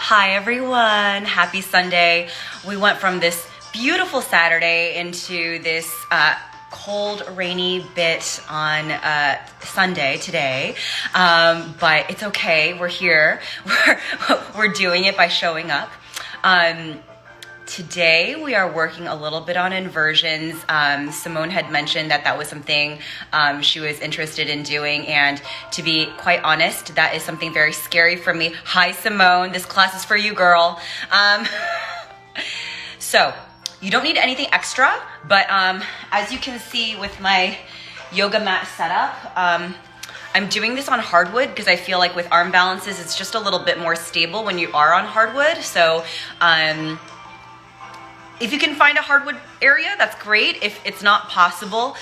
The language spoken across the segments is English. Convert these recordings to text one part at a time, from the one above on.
Hi everyone, happy Sunday. We went from this beautiful Saturday into this cold, rainy bit on Sunday today, but it's okay, we're here. We're doing it by showing up. Today we are working a little bit on inversions. Simone had mentioned that was something she was interested in doing, and to be quite honest, that is something very scary for me. Hi Simone, this class is for you, girl. So you don't need anything extra, but as you can see with my yoga mat setup, I'm doing this on hardwood because I feel like with arm balances it's just a little bit more stable when you are on hardwood. So if you can find a hardwood area, that's great. If it's not possible,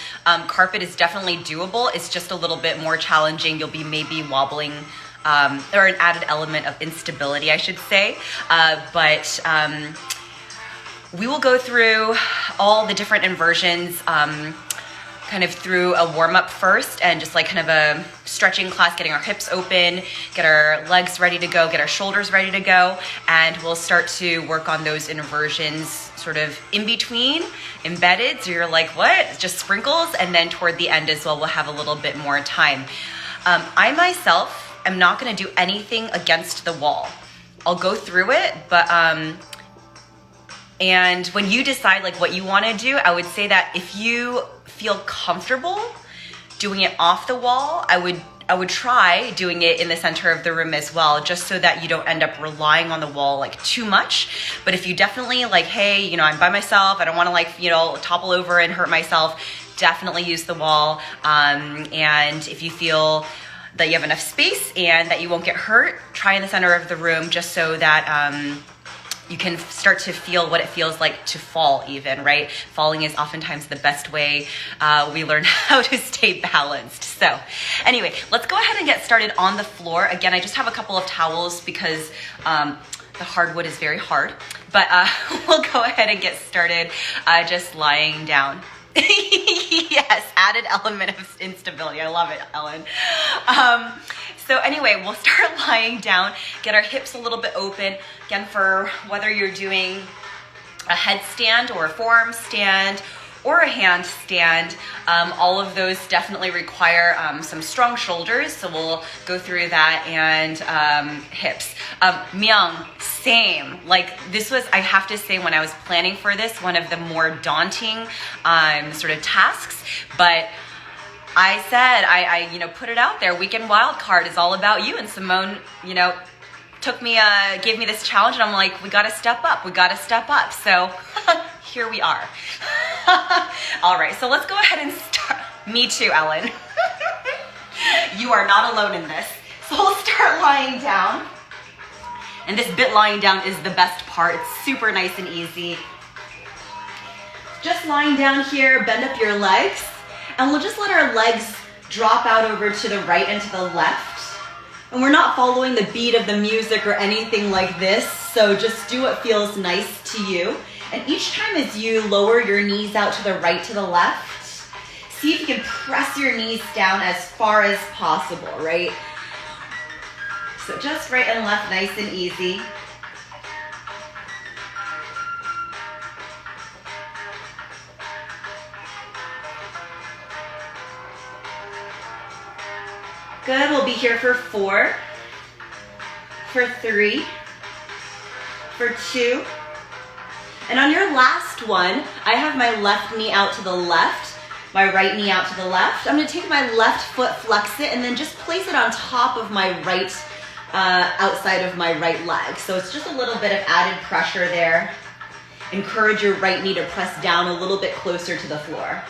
carpet is definitely doable. It's just a little bit more challenging. You'll be maybe wobbling, or an added element of instability, I should say. But we will go through all the different inversions, kind of through a warm-up first, and just like kind of a stretching class, getting our hips open, get our legs ready to go, get our shoulders ready to go, and we'll start to work on those inversions sort of in between, embedded, so you're like, what? It's just sprinkles, and then toward the end as well, we'll have a little bit more time. I myself am not gonna do anything against the wall. I'll go through it, but and when you decide like what you wanna do, I would say that if you feel comfortable doing it off the wall, I would try doing it in the center of the room as well, just so that you don't end up relying on the wall like too much. But if you definitely like, hey, you know, I'm by myself, I don't wanna like, you know, topple over and hurt myself, definitely use the wall. And if you feel that you have enough space and that you won't get hurt, try in the center of the room, just so that you can start to feel what it feels like to fall even, right? Falling is oftentimes the best way we learn how to stay balanced. So anyway, let's go ahead and get started on the floor. Again, I just have a couple of towels because the hardwood is very hard, but we'll go ahead and get started just lying down. Yes, added element of instability. I love it, Ellen. So anyway, we'll start lying down, get our hips a little bit open. Again, for whether you're doing a headstand or a forearm stand or a handstand, all of those definitely require some strong shoulders. So we'll go through that, and hips. Myung, same. Like this was, I have to say, when I was planning for this, one of the more daunting sort of tasks, but I said, I you know, put it out there. Weekend Wildcard is all about you. And Simone, you know, gave me this challenge, and I'm like, we got to step up. We got to step up. So here we are. All right, so let's go ahead and start. Me too, Ellen. You are not alone in this. So we'll start lying down. And this bit lying down is the best part. It's super nice and easy. Just lying down here, bend up your legs. And we'll just let our legs drop out over to the right and to the left. And we're not following the beat of the music or anything like this, so just do what feels nice to you. And each time as you lower your knees out to the right, to the left, see if you can press your knees down as far as possible, right? So just right and left, nice and easy. Good, we'll be here for 4, for 3, for 2. And on your last one, I have my left knee out to the left, my right knee out to the left. I'm gonna take my left foot, flex it, and then just place it on top of my right, outside of my right leg. So it's just a little bit of added pressure there. Encourage your right knee to press down a little bit closer to the floor.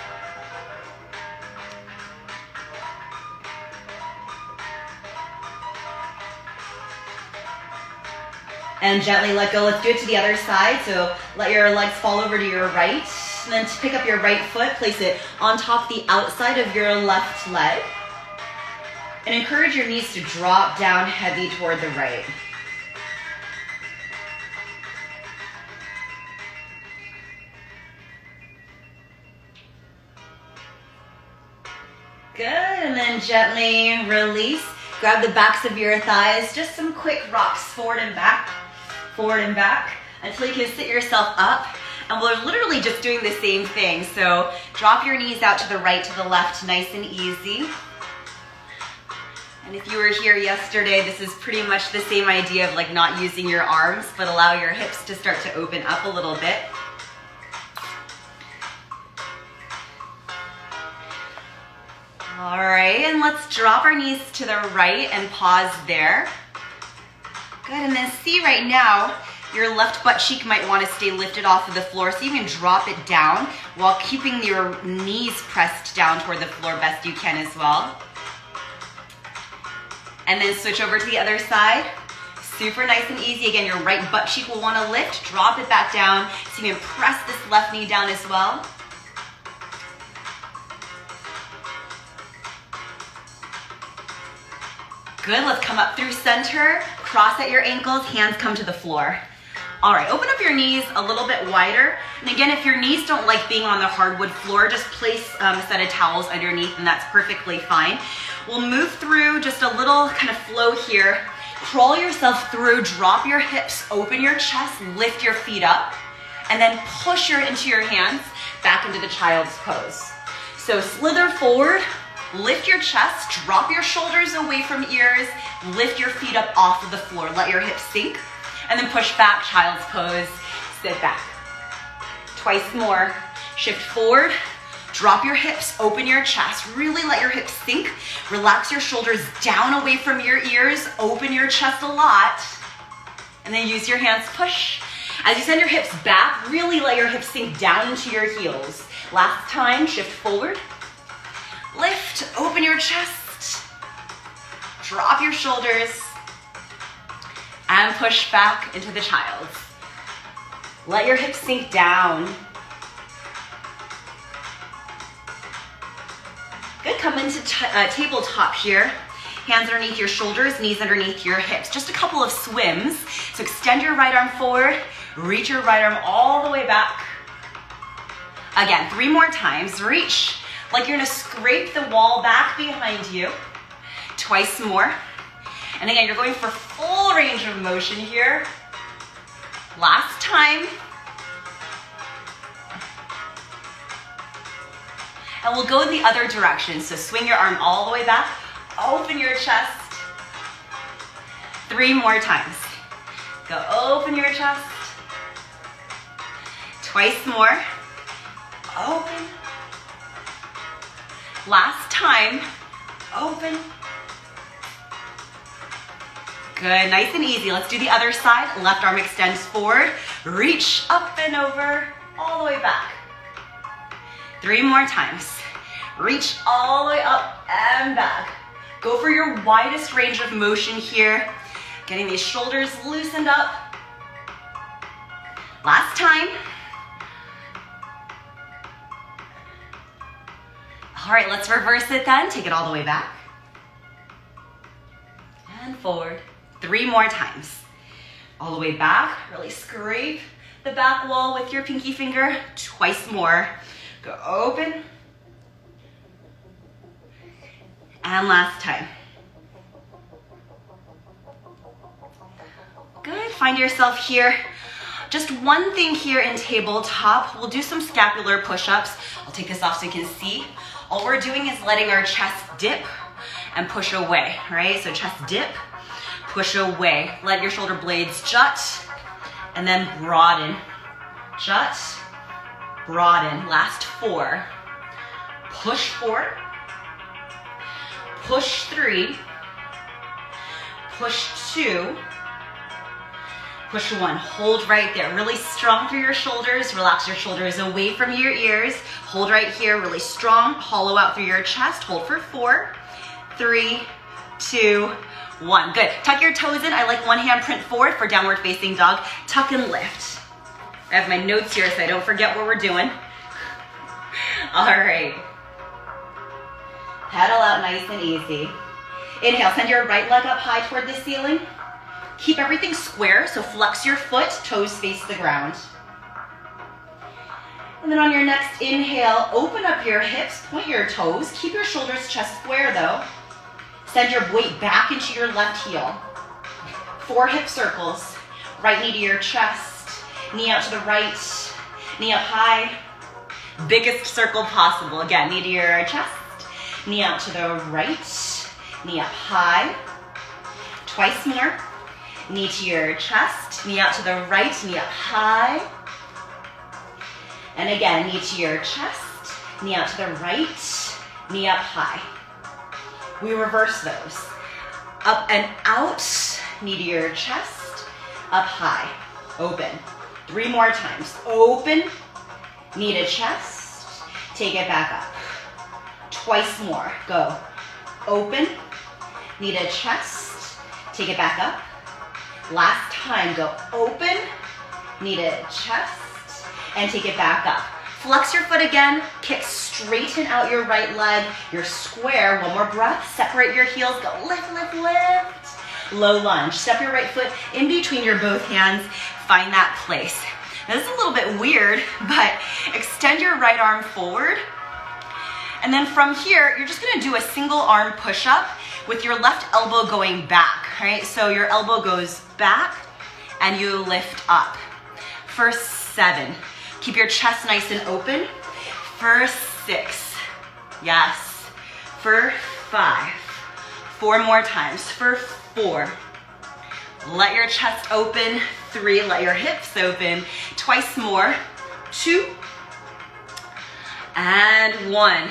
And gently let go. Let's do it to the other side. So let your legs fall over to your right. And then to pick up your right foot, place it on top the outside of your left leg. And encourage your knees to drop down heavy toward the right. Good, and then gently release. Grab the backs of your thighs, just some quick rocks forward and back. forward and back until you can sit yourself up. And we're literally just doing the same thing. So drop your knees out to the right, to the left, nice and easy. And if you were here yesterday, this is pretty much the same idea of like not using your arms, but allow your hips to start to open up a little bit. All right, and let's drop our knees to the right and pause there. Good, and then see right now, your left butt cheek might want to stay lifted off of the floor, so you can drop it down while keeping your knees pressed down toward the floor best you can as well. And then switch over to the other side. Super nice and easy. Again, your right butt cheek will want to lift. Drop it back down so you can press this left knee down as well. Good, let's come up through center. Cross at your ankles, hands come to the floor. All right, open up your knees a little bit wider. And again, if your knees don't like being on the hardwood floor, just place a set of towels underneath and that's perfectly fine. We'll move through just a little kind of flow here. Crawl yourself through, drop your hips, open your chest, lift your feet up, and then push into your hands back into the child's pose. So slither forward, lift your chest, drop your shoulders away from ears, lift your feet up off of the floor, let your hips sink, and then push back, child's pose, sit back. Twice more, shift forward, drop your hips, open your chest, really let your hips sink, relax your shoulders down away from your ears, open your chest a lot, and then use your hands, push. As you send your hips back, really let your hips sink down into your heels. Last time, shift forward, lift, open your chest, drop your shoulders, and push back into the child's. Let your hips sink down. Good, come into tabletop here. Hands underneath your shoulders, knees underneath your hips. Just a couple of swims. So extend your right arm forward, reach your right arm all the way back. Again, 3 more times. Reach like you're gonna scrape the wall back behind you. Twice more. And again, you're going for full range of motion here. Last time. And we'll go in the other direction. So swing your arm all the way back, open your chest. 3 more times. Go open your chest. Twice more. Open. Last time. Open. Good, nice and easy. Let's do the other side. Left arm extends forward. Reach up and over, all the way back. 3 more times. Reach all the way up and back. Go for your widest range of motion here. Getting these shoulders loosened up. Last time. All right, let's reverse it then. Take it all the way back. And forward. 3 more times. All the way back. Really scrape the back wall with your pinky finger. Twice more. Go open. And last time. Good, find yourself here. Just one thing here in tabletop. We'll do some scapular push-ups. I'll take this off so you can see. All we're doing is letting our chest dip and push away, right? So chest dip, push away. Let your shoulder blades jut and then broaden. Jut, broaden. Last 4. Push 4. Push 3. Push 2. Push 1. Hold right there. Really strong through your shoulders. Relax your shoulders away from your ears. Hold right here. Really strong. Hollow out through your chest. Hold for 4, 3, 2, 1. Good. Tuck your toes in. I like one hand print forward for downward facing dog. Tuck and lift. I have my notes here so I don't forget what we're doing. All right. Pedal out nice and easy. Inhale, send your right leg up high toward the ceiling. Keep everything square, so flex your foot, toes face the ground. And then on your next inhale, open up your hips, point your toes. Keep your shoulders chest square though. Send your weight back into your left heel. 4 hip circles. Right knee to your chest, knee out to the right, knee up high. Biggest circle possible. Again, knee to your chest, knee out to the right, knee up high. Twice more. Knee to your chest, knee out to the right, knee up high. And again, knee to your chest, knee out to the right, knee up high. We reverse those. Up and out, knee to your chest, up high, open. 3 more times. Open, knee to chest, take it back up. Twice more. Go. Open, knee to chest, take it back up. Last time, go open, knee to chest, and take it back up. Flex your foot again, kick, straighten out your right leg. You're square, 1 more breath, separate your heels, go lift, lift, lift. Low lunge, step your right foot in between your both hands, find that place. Now this is a little bit weird, but extend your right arm forward. And then from here, you're just gonna do a single arm push-up with your left elbow going back, right? So your elbow goes back and you lift up. For 7, keep your chest nice and open. For 6, yes. For 5, 4 more times. For 4, let your chest open. 3, let your hips open. Twice more. 2, and 1.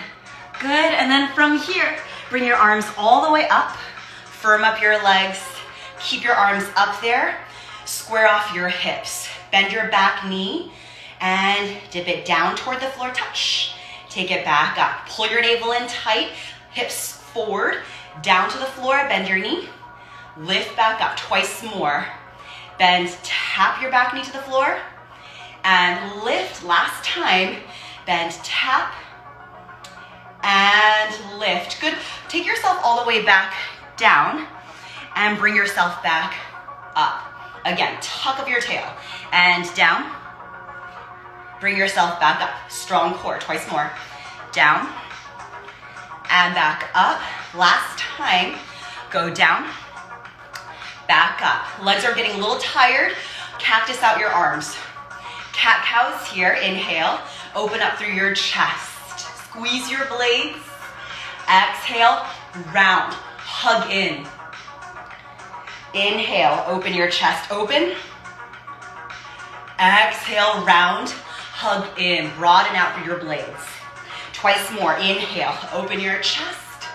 Good, and then from here, bring your arms all the way up, firm up your legs, keep your arms up there, square off your hips, bend your back knee, and dip it down toward the floor, touch. Take it back up, pull your navel in tight, hips forward, down to the floor, bend your knee, lift back up, twice more. Bend, tap your back knee to the floor, and lift, last time, bend, tap, and lift. Good. Take yourself all the way back down and bring yourself back up. Again, tuck of your tail and down. Bring yourself back up. Strong core, twice more. Down and back up. Last time, go down, back up. Legs are getting a little tired. Cactus out your arms. Cat cows here, inhale. Open up through your chest. Squeeze your blades. Exhale, round, hug in. Inhale, open your chest, open. Exhale, round, hug in. Broaden out through your blades. Twice more, inhale, open your chest.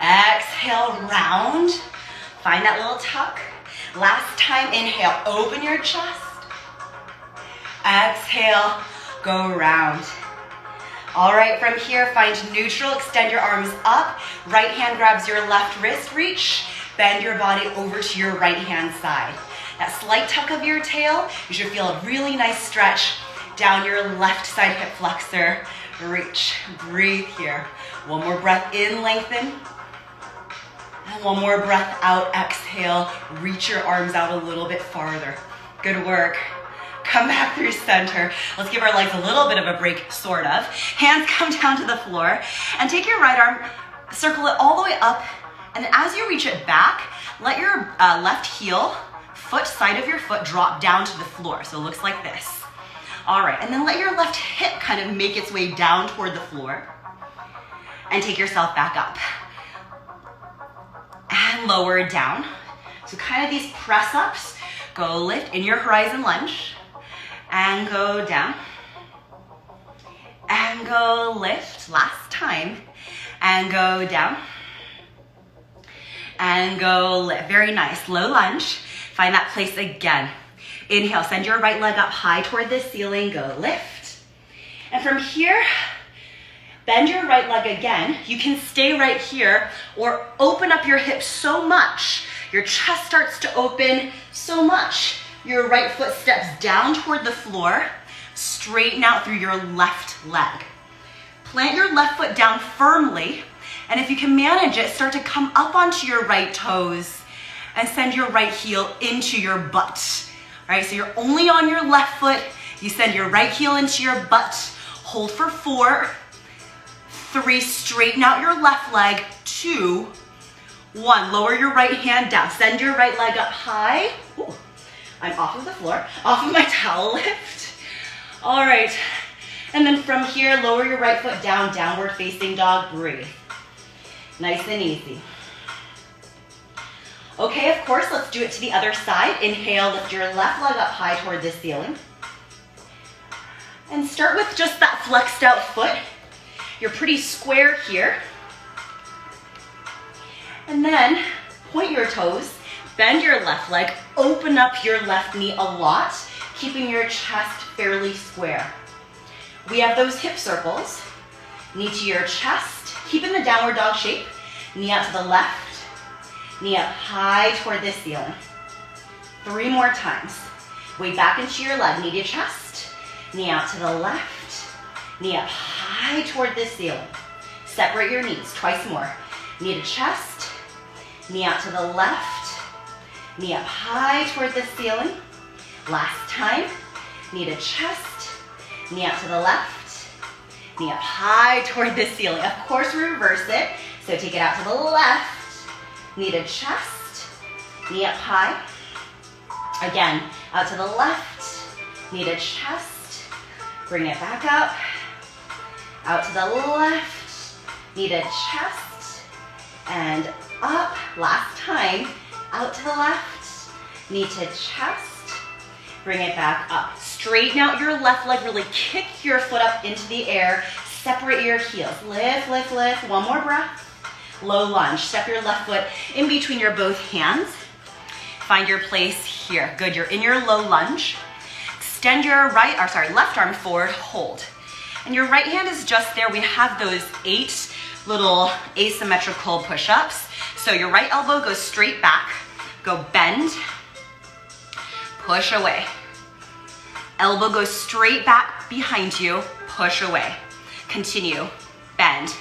Exhale, round. Find that little tuck. Last time, inhale, open your chest. Exhale, go round. All right, from here, find neutral, extend your arms up. Right hand grabs your left wrist, reach. Bend your body over to your right hand side. That slight tuck of your tail, you should feel a really nice stretch down your left side hip flexor. Reach, breathe here. 1 more breath in, lengthen. And 1 more breath out, exhale. Reach your arms out a little bit farther. Good work. Come back through center. Let's give our legs a little bit of a break, sort of. Hands come down to the floor and take your right arm, circle it all the way up. And then as you reach it back, let your left heel, side of your foot drop down to the floor. So it looks like this. All right, and then let your left hip kind of make its way down toward the floor and take yourself back up. And lower it down. So kind of these press ups, go lift in your horizon lunge. And go down, and go lift, last time, and go down, and go lift. Very nice, low lunge, find that place again. Inhale, send your right leg up high toward the ceiling, go lift. And from here, bend your right leg again. You can stay right here or open up your hips so much. Your chest starts to open so much. Your right foot steps down toward the floor, straighten out through your left leg. Plant your left foot down firmly, and if you can manage it, start to come up onto your right toes and send your right heel into your butt. All right, so you're only on your left foot, you send your right heel into your butt, hold for 4, 3, straighten out your left leg, 2, 1, lower your right hand down. Send your right leg up high. Ooh, I'm off of the floor, off of my towel lift. All right, and then from here, lower your right foot down, downward facing dog, breathe. Nice and easy. Okay, of course, let's do it to the other side. Inhale, lift your left leg up high toward the ceiling. And start with just that flexed out foot. You're pretty square here. And then point your toes, bend your left leg, open up your left knee a lot, keeping your chest fairly square. We have those hip circles. Knee to your chest, keep in the downward dog shape. Knee out to the left, knee up high toward the ceiling. 3 more times. Weight back into your leg, knee to chest, knee out to the left, knee up high toward the ceiling. Separate your knees, twice more. Knee to chest, knee out to the left, knee up high toward the ceiling. Last time, knee to chest, knee out to the left, knee up high toward the ceiling. Of course, reverse it. So take it out to the left, knee to chest, knee up high. Again, out to the left, knee to chest, bring it back up. Out to the left, knee to chest, and up. Last time, out to the left, knee to chest, bring it back up. Straighten out your left leg, really kick your foot up into the air, separate your heels. Lift, lift, lift, 1 more breath. Low lunge, step your left foot in between your both hands. Find your place here. Good, you're in your low lunge. Extend your left arm forward, hold. And your right hand is just there. We have those 8 little asymmetrical push-ups. So your right elbow goes straight back, go bend, push away. Elbow goes straight back behind you, push away. Continue, bend.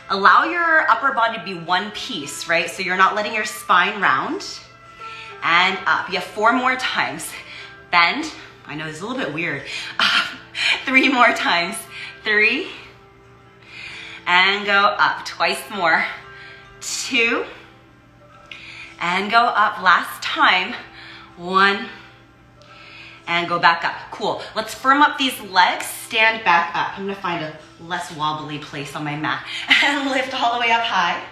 Allow your upper body to be one piece, right? So you're not letting your spine round. And up. You have 4 more times. Bend. I know this is a little bit weird. 3 more times. 3. And go up. Twice more. 2. And go up. Last time. 1. And go back up. Cool. Let's firm up these legs. Stand back up. I'm gonna find a less wobbly place on my mat. And lift all the way up high.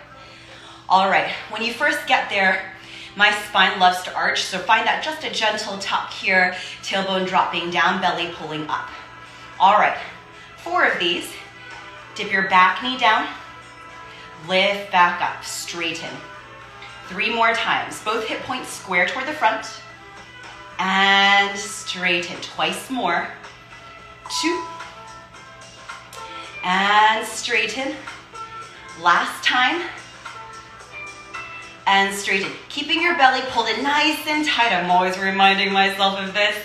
All right, when you first get there, my spine loves to arch, so find that just a gentle tuck here, tailbone dropping down, belly pulling up. All right, 4 of these. Dip your back knee down, lift back up, straighten. 3 more times, both hip points square toward the front. And straighten, twice more. 2. And straighten. Last time. And straighten. Keeping your belly pulled in nice and tight. I'm always reminding myself of this.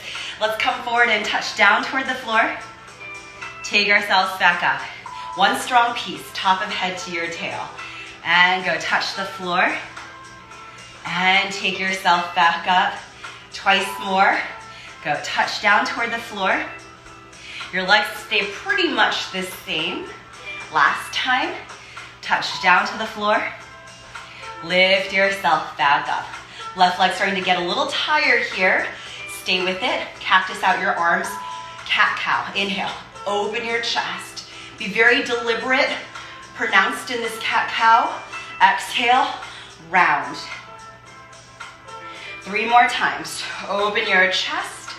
Let's come forward and touch down toward the floor. Take ourselves back up. 1 strong piece, top of head to your tail. And go touch the floor. And take yourself back up. Twice more. Go touch down toward the floor. Your legs stay pretty much the same. Last time, touch down to the floor. Lift yourself back up. Left leg starting to get a little tired here. Stay with it. Cactus out your arms. Cat-cow. Inhale. Open your chest. Be very deliberate, pronounced in this cat-cow. Exhale. Round. 3 more times. Open your chest.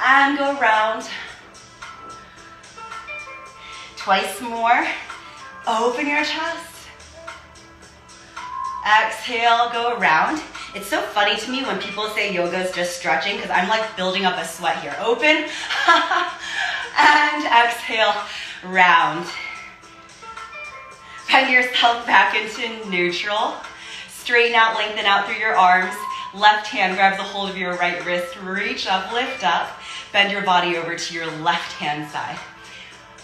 And go round. Twice more. Open your chest. Exhale, go around. It's so funny to me when people say yoga is just stretching because I'm like building up a sweat here. Open. And exhale, round. Bend yourself back into neutral. Straighten out, lengthen out through your arms. Left hand grabs a hold of your right wrist. Reach up, lift up. Bend your body over to your left hand side.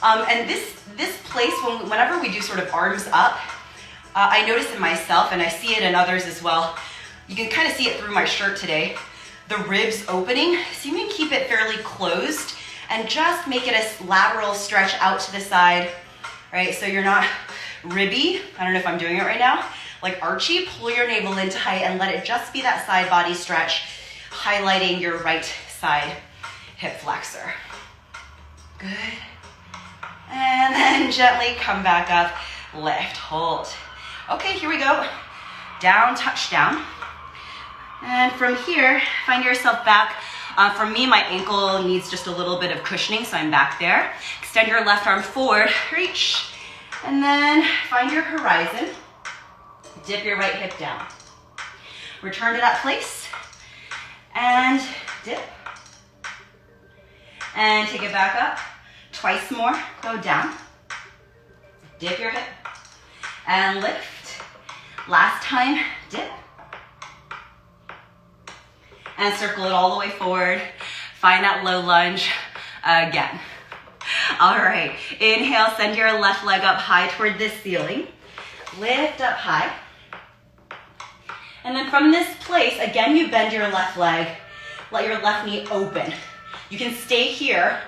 And this place, whenever we do sort of arms up, I notice in myself, and I see it in others as well, you can kind of see it through my shirt today, the ribs opening. So you can keep it fairly closed and just make it a lateral stretch out to the side, right? So you're not ribby. I don't know if I'm doing it right now. Like archy, pull your navel into height and let it just be that side body stretch, highlighting your right side hip flexor. Good. And then gently come back up, lift, hold. Okay, here we go. Down, touch down. And from here, find yourself back. For me, my ankle needs just a little bit of cushioning, so I'm back there. Extend your left arm forward, reach, and then find your horizon. Dip your right hip down. Return to that place, and dip. And take it back up. Twice more, go down. Dip your hip, and lift. Last time, dip. And circle it all the way forward. Find that low lunge again. All right, inhale, send your left leg up high toward the ceiling. Lift up high. And then from this place, again, you bend your left leg. Let your left knee open. You can stay here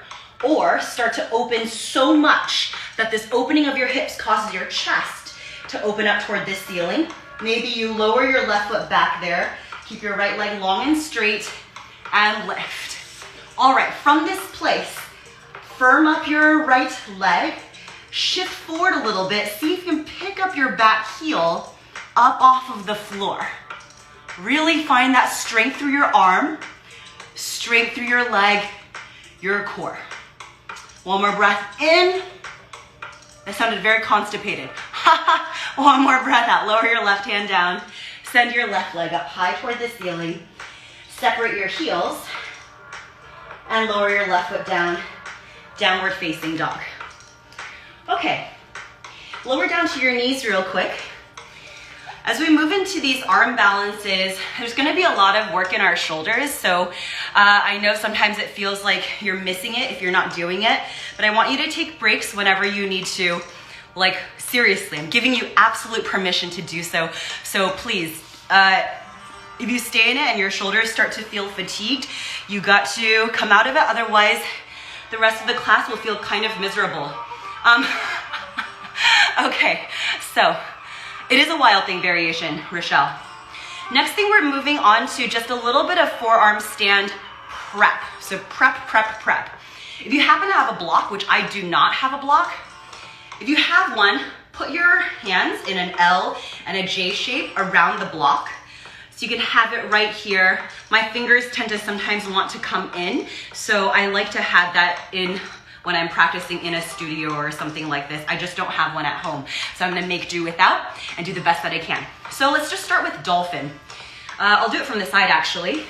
or start to open so much that this opening of your hips causes your chest to open up toward the ceiling. Maybe you lower your left foot back there. Keep your right leg long and straight and lift. All right, from this place, firm up your right leg, shift forward a little bit, see if you can pick up your back heel up off of the floor. Really find that strength through your arm, strength through your leg, your core. One more breath in. That sounded very constipated. One more breath out. Lower your left hand down. Send your left leg up high toward the ceiling. Separate your heels and lower your left foot down. Downward facing dog. Okay, lower down to your knees real quick. As we move into these arm balances, there's gonna be a lot of work in our shoulders. So I know sometimes it feels like you're missing it if you're not doing it, but I want you to take breaks whenever you need to. Like seriously, I'm giving you absolute permission to do so. So please, if you stay in it and your shoulders start to feel fatigued, you got to come out of it. Otherwise, the rest of the class will feel kind of miserable. Okay, so it is a wild thing variation, Rochelle. Next thing, we're moving on to just a little bit of forearm stand prep. So prep. If you happen to have a block, which I do not have a block, if you have one, put your hands in an L and a J shape around the block. So you can have it right here. My fingers tend to sometimes want to come in, so I like to have that in when I'm practicing in a studio or something like this. I just don't have one at home. So I'm gonna make do without and do the best that I can. So let's just start with dolphin. I'll do it from the side actually.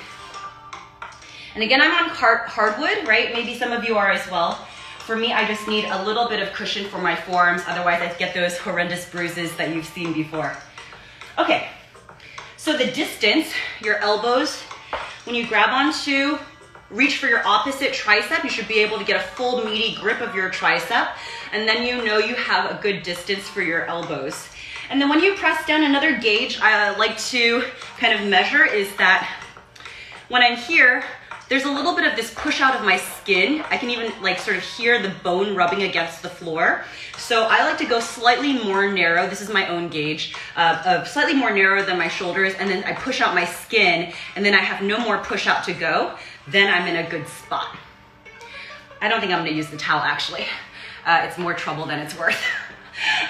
And again, I'm on hardwood, right? Maybe some of you are as well. For me, I just need a little bit of cushion for my forearms. Otherwise, I get those horrendous bruises that you've seen before. Okay, so the distance, your elbows, when you grab onto, reach for your opposite tricep, you should be able to get a full meaty grip of your tricep, and then you know you have a good distance for your elbows. And then when you press down, another gauge I like to kind of measure is that when I'm here, there's a little bit of this push out of my skin. I can even like sort of hear the bone rubbing against the floor. So I like to go slightly more narrow. This is my own gauge, slightly more narrow than my shoulders. And then I push out my skin and then I have no more push out to go. Then I'm in a good spot. I don't think I'm gonna use the towel actually. It's more trouble than it's worth.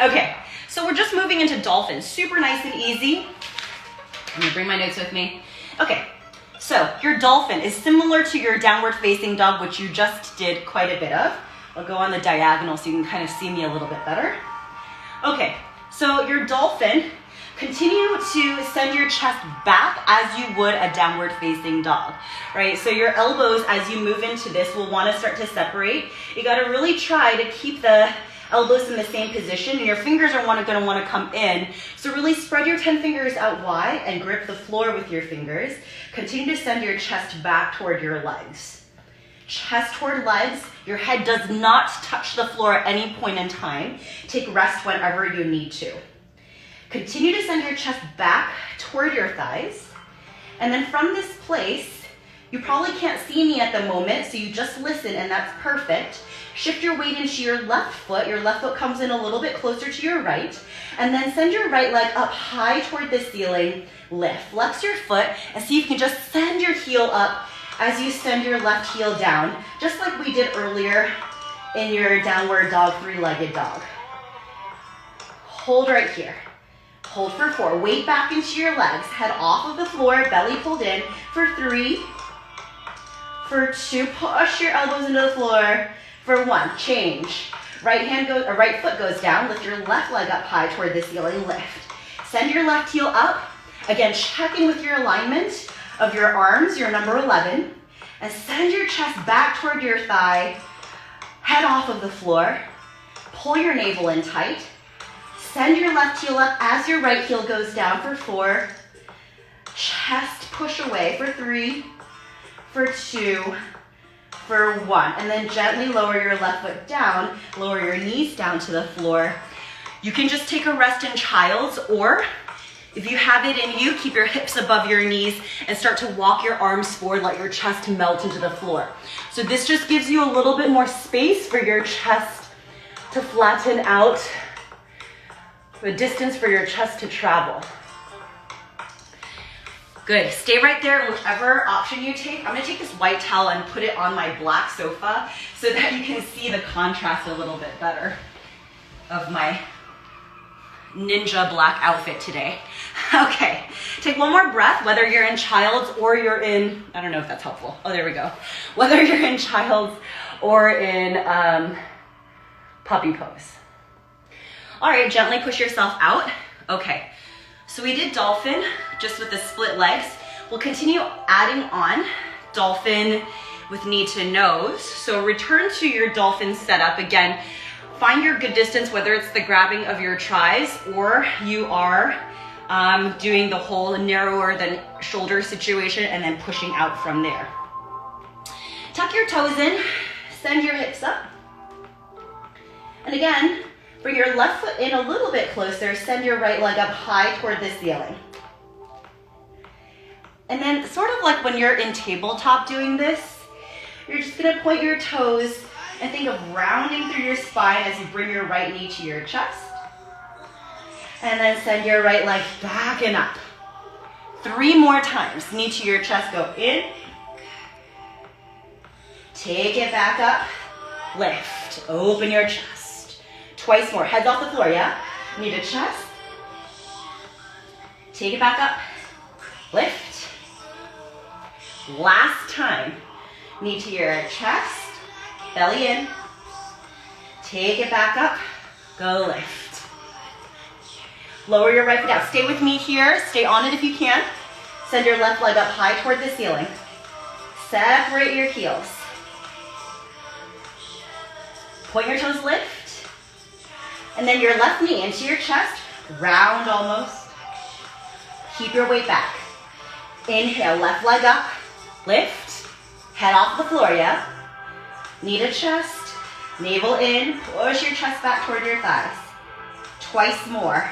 Okay, so we're just moving into dolphin. Super nice and easy. I'm gonna bring my notes with me. Okay. So your dolphin is similar to your downward facing dog, which you just did quite a bit of. I'll go on the diagonal so you can kind of see me a little bit better. Okay, so your dolphin, continue to send your chest back as you would a downward facing dog, right? So your elbows, as you move into this, will want to start to separate. You got to really try to keep the elbows in the same position, and your fingers are going to want to come in. So really spread your 10 fingers out wide and grip the floor with your fingers. Continue to send your chest back toward your legs. Chest toward legs. Your head does not touch the floor at any point in time. Take rest whenever you need to. Continue to send your chest back toward your thighs. And then from this place, you probably can't see me at the moment, so you just listen, and that's perfect. Shift your weight into your left foot. Your left foot comes in a little bit closer to your right. And then send your right leg up high toward the ceiling. Lift. Flex your foot and see if you can just send your heel up as you send your left heel down, just like we did earlier in your downward dog, three-legged dog. Hold right here. Hold for 4. Weight back into your legs. Head off of the floor, belly pulled in for 3. For 2, push your elbows into the floor. For 1, change. Right foot goes down. Lift your left leg up high toward the ceiling. Lift. Send your left heel up. Again, check in with your alignment of your arms, your number 11. And send your chest back toward your thigh. Head off of the floor. Pull your navel in tight. Send your left heel up as your right heel goes down for 4. Chest push away for 3. For 2. For 1. And then gently lower your left foot down. Lower your knees down to the floor. You can just take a rest in child's, or if you have it in you, keep your hips above your knees and start to walk your arms forward, let your chest melt into the floor. So this just gives you a little bit more space for your chest to flatten out, the distance for your chest to travel. Good, stay right there, whichever option you take. I'm gonna take this white towel and put it on my black sofa so that you can see the contrast a little bit better of my ninja black outfit today. Okay, take one more breath, whether you're in child's or you're in, I don't know if that's helpful. Oh, there we go. Whether you're in child's or in puppy pose. All right, gently push yourself out. Okay, so we did dolphin just with the split legs. We'll continue adding on dolphin with knee to nose. So return to your dolphin setup. Again, find your good distance, whether it's the grabbing of your tries or you are doing the whole narrower than shoulder situation and then pushing out from there. Tuck your toes in, send your hips up. And again, bring your left foot in a little bit closer, send your right leg up high toward the ceiling. And then sort of like when you're in tabletop doing this, you're just gonna point your toes and think of rounding through your spine as you bring your right knee to your chest. And then send your right leg back and up. 3 more times. Knee to your chest, go in. Take it back up. Lift. Open your chest. Twice more. Heads off the floor, yeah? Knee to chest. Take it back up. Lift. Last time. Knee to your chest. Belly in. Take it back up. Go lift. Lower your right foot down. Stay with me here. Stay on it if you can. Send your left leg up high toward the ceiling. Separate your heels. Point your toes, lift. And then your left knee into your chest. Round almost. Keep your weight back. Inhale, left leg up. Lift. Head off the floor, yeah? Knee to chest. Navel in. Push your chest back toward your thighs. Twice more.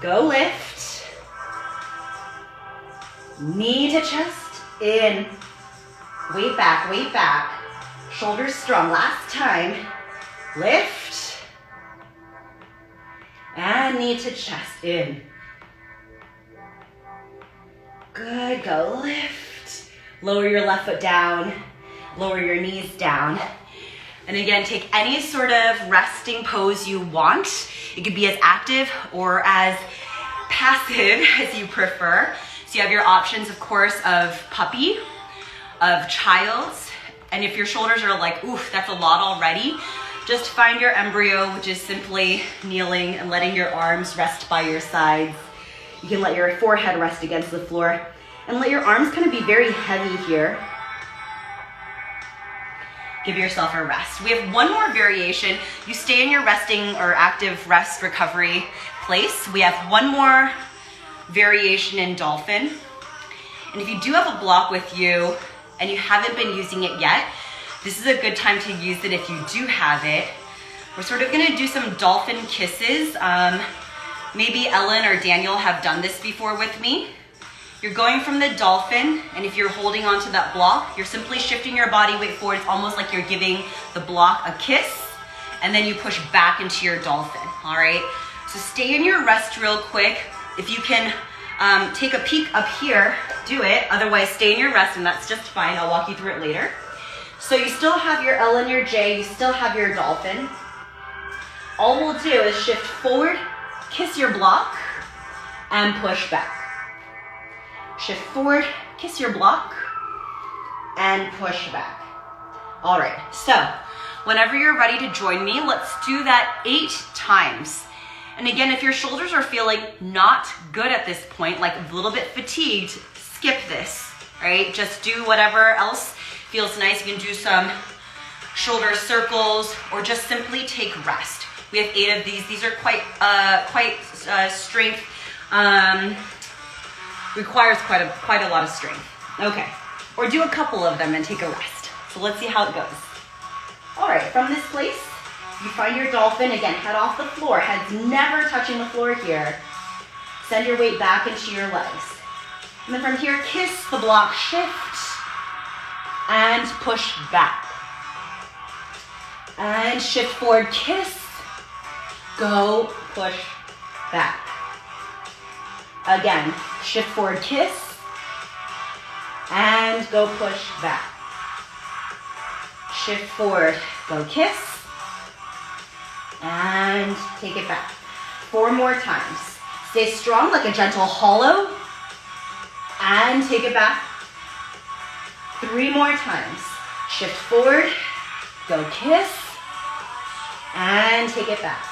Go lift. Knee to chest, in. Weight back, weight back. Shoulders strong. Last time. Lift. And knee to chest, in. Good, go lift. Lower your left foot down. Lower your knees down. And again, take any sort of resting pose you want. It could be as active or as passive as you prefer. So you have your options, of course, of puppy, of child's. And if your shoulders are like, oof, that's a lot already, just find your embryo, which is simply kneeling and letting your arms rest by your sides. You can let your forehead rest against the floor and let your arms kind of be very heavy here. Give yourself a rest. We have one more variation. You stay in your resting or active rest recovery place. We have one more variation in dolphin. And if you do have a block with you and you haven't been using it yet, this is a good time to use it if you do have it. We're sort of gonna do some dolphin kisses. Maybe Ellen or Daniel have done this before with me. You're going from the dolphin, and if you're holding onto that block, you're simply shifting your body weight forward. It's almost like you're giving the block a kiss, and then you push back into your dolphin, all right? So stay in your rest real quick. If you can take a peek up here, do it. Otherwise, stay in your rest, and that's just fine. I'll walk you through it later. So you still have your L and your J, you still have your dolphin. All we'll do is shift forward, kiss your block, and push back. Shift forward, kiss your block, and push back. All right, so whenever you're ready to join me, let's do that 8 times. And again, if your shoulders are feeling not good at this point, like a little bit fatigued, skip this, right? Just do whatever else feels nice. You can do some shoulder circles or just simply take rest. We have 8 of these. These are quite strength, requires quite a lot of strength. Okay, or do a couple of them and take a rest. So let's see how it goes. All right, from this place, you find your dolphin. Again, head off the floor. Head's never touching the floor here. Send your weight back into your legs. And then from here, kiss the block, shift, and push back. And shift forward, kiss, go, push back. Again, shift forward, kiss, and go push back. Shift forward, go kiss, and take it back. 4 more times. Stay strong like a gentle hollow, and take it back. 3 more times. Shift forward, go kiss, and take it back.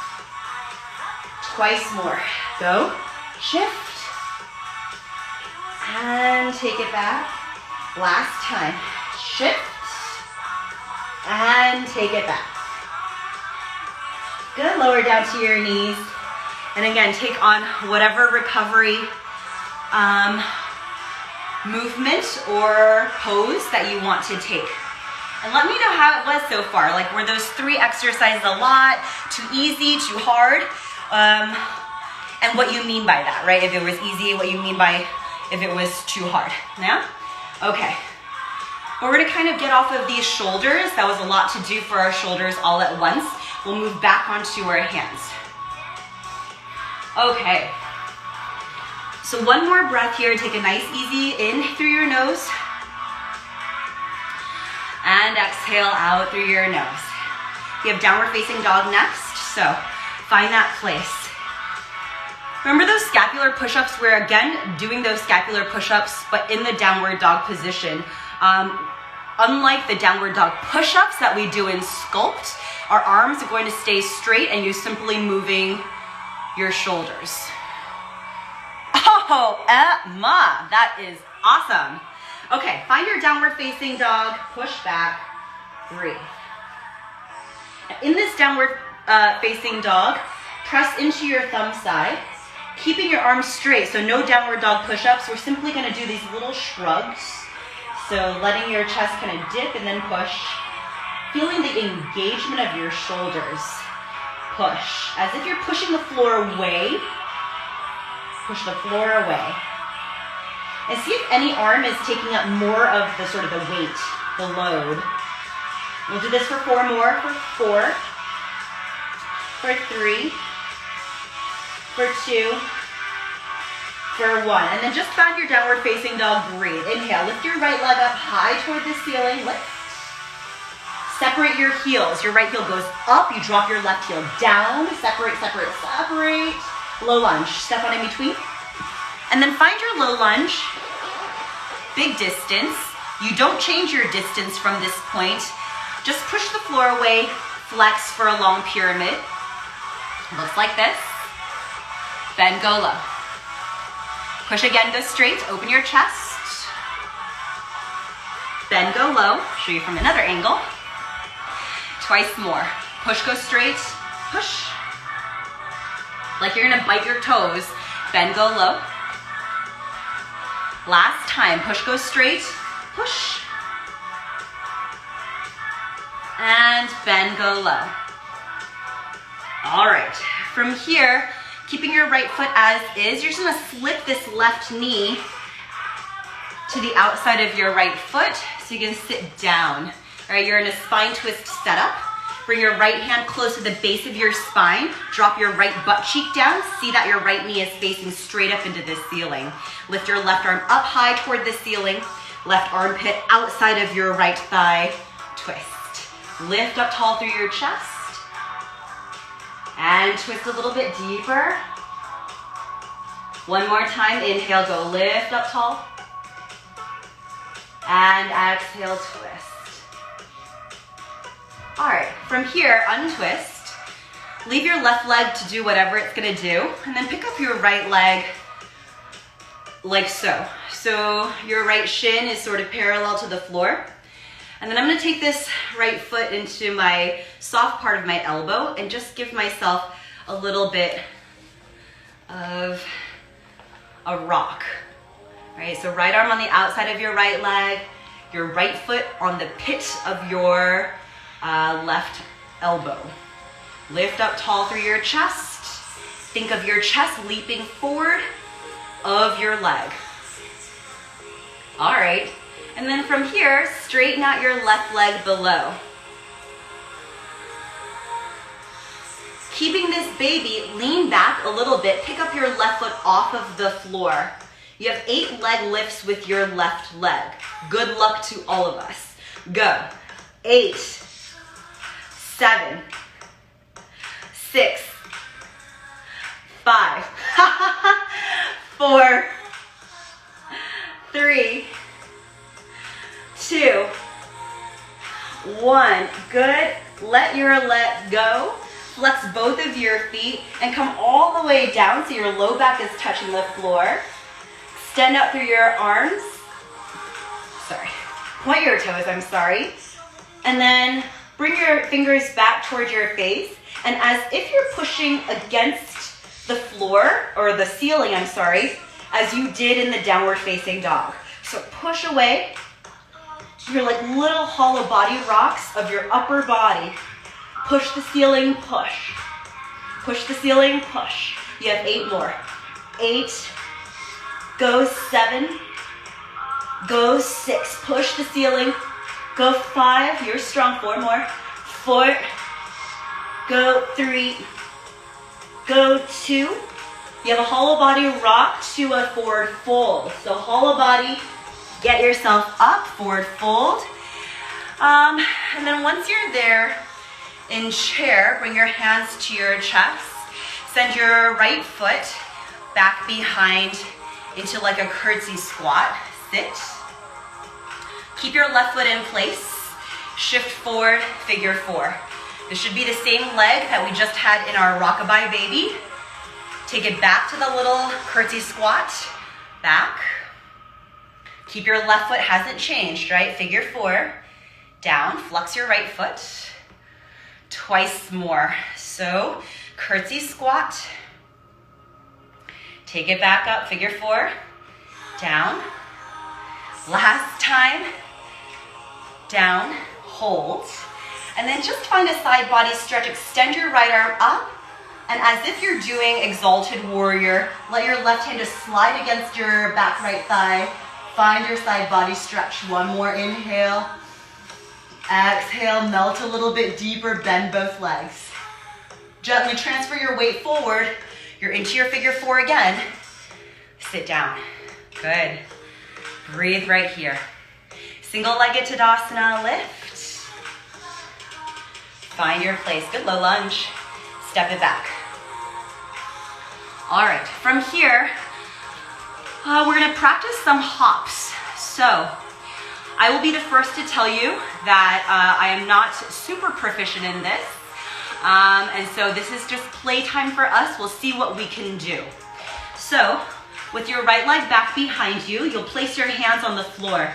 Twice more. Go, shift, and take it back. Last time. Shift, and take it back. Good, lower down to your knees. And again, take on whatever recovery movement or pose that you want to take. And let me know how it was so far. Like, were those 3 exercises a lot, too easy, too hard? And what you mean by that, right? If it was easy, what you mean by if it was too hard. Yeah? Okay. But we're gonna kind of get off of these shoulders. That was a lot to do for our shoulders all at once. We'll move back onto our hands. Okay. So one more breath here. Take a nice easy in through your nose. And exhale out through your nose. You have downward facing dog next, so find that place. Remember those scapular push-ups? We're again doing those scapular push-ups, but in the downward dog position. Unlike the downward dog push-ups that we do in sculpt, our arms are going to stay straight and you're simply moving your shoulders. Oh, Emma, that is awesome. Okay, find your downward facing dog, push back, breathe. In this downward facing dog, press into your thumb side, keeping your arms straight, so no downward dog push-ups. We're simply gonna do these little shrugs. So letting your chest kind of dip and then push. Feeling the engagement of your shoulders. Push, as if you're pushing the floor away. Push the floor away. And see if any arm is taking up more of the sort of the weight, the load. We'll do this for 4 more, for 4, for 3, for 2, for 1. And then just find your downward facing dog, breathe. Inhale, lift your right leg up high toward the ceiling, lift. Separate your heels. Your right heel goes up, you drop your left heel down, separate, separate, separate. Low lunge, step on in between. And then find your low lunge, big distance. You don't change your distance from this point. Just push the floor away, flex for a long pyramid. Looks like this. Bend, go low. Push again, go straight, open your chest. Bend, go low, show you from another angle. Twice more. Push, go straight, push. Like you're gonna bite your toes. Bend, go low. Last time, push, go straight, push. And bend, go low. All right, from here, keeping your right foot as is, you're just gonna slip this left knee to the outside of your right foot so you can sit down. All right, you're in a spine twist setup. Bring your right hand close to the base of your spine. Drop your right butt cheek down. See that your right knee is facing straight up into the ceiling. Lift your left arm up high toward the ceiling. Left armpit outside of your right thigh. Twist. Lift up tall through your chest. And twist a little bit deeper. One more time. Inhale, go lift up tall. And exhale, twist. All right, from here, untwist. Leave your left leg to do whatever it's gonna do, and then pick up your right leg like so. So your right shin is sort of parallel to the floor. And then I'm gonna take this right foot into my soft part of my elbow and just give myself a little bit of a rock. All right, so right arm on the outside of your right leg, your right foot on the pit of your left elbow. Lift up tall through your chest. Think of your chest leaping forward of your leg. All right, and then from here, straighten out your left leg below. Keeping this baby, lean back a little bit, pick up your left foot off of the floor. You have 8 leg lifts with your left leg. Good luck to all of us. Go. 8, 7, 6, 5, 4, 3, 2, 1. Good. Let your leg go. Flex both of your feet and come all the way down so your low back is touching the floor. Extend out through your arms. Sorry. Point your toes, I'm sorry. And then bring your fingers back towards your face. And as if you're pushing against the floor, or the ceiling, I'm sorry, as you did in the downward facing dog. So push away. You're like little hollow body rocks of your upper body. Push the ceiling, push. Push the ceiling, push. You have 8 more. 8. Go 7. Go 6. Push the ceiling. Go 5. You're strong. 4 more. 4. Go 3. Go 2. You have a hollow body rock to a forward fold. So hollow body, get yourself up, forward fold. And then once you're there in chair, bring your hands to your chest. Send your right foot back behind into like a curtsy squat. Sit. Keep your left foot in place. Shift forward, figure 4. This should be the same leg that we just had in our rockabye baby. Take it back to the little curtsy squat. Back. Keep your left foot, hasn't changed, right? Figure 4. Down, flex your right foot. Twice more. So, curtsy squat. Take it back up, figure 4. Down. Last time. Down, hold. And then just find a side body stretch. Extend your right arm up. And as if you're doing exalted warrior, let your left hand just slide against your back right thigh. Find your side body stretch. One more inhale. Exhale, melt a little bit deeper, bend both legs. Gently transfer your weight forward. You're into your figure 4 again. Sit down. Good. Breathe right here. Single-legged Tadasana, lift. Find your place. Good, low lunge. Step it back. All right, from here, we're gonna practice some hops. So, I will be the first to tell you that I am not super proficient in this. And so this is just playtime for us. We'll see what we can do. So, with your right leg back behind you, you'll place your hands on the floor.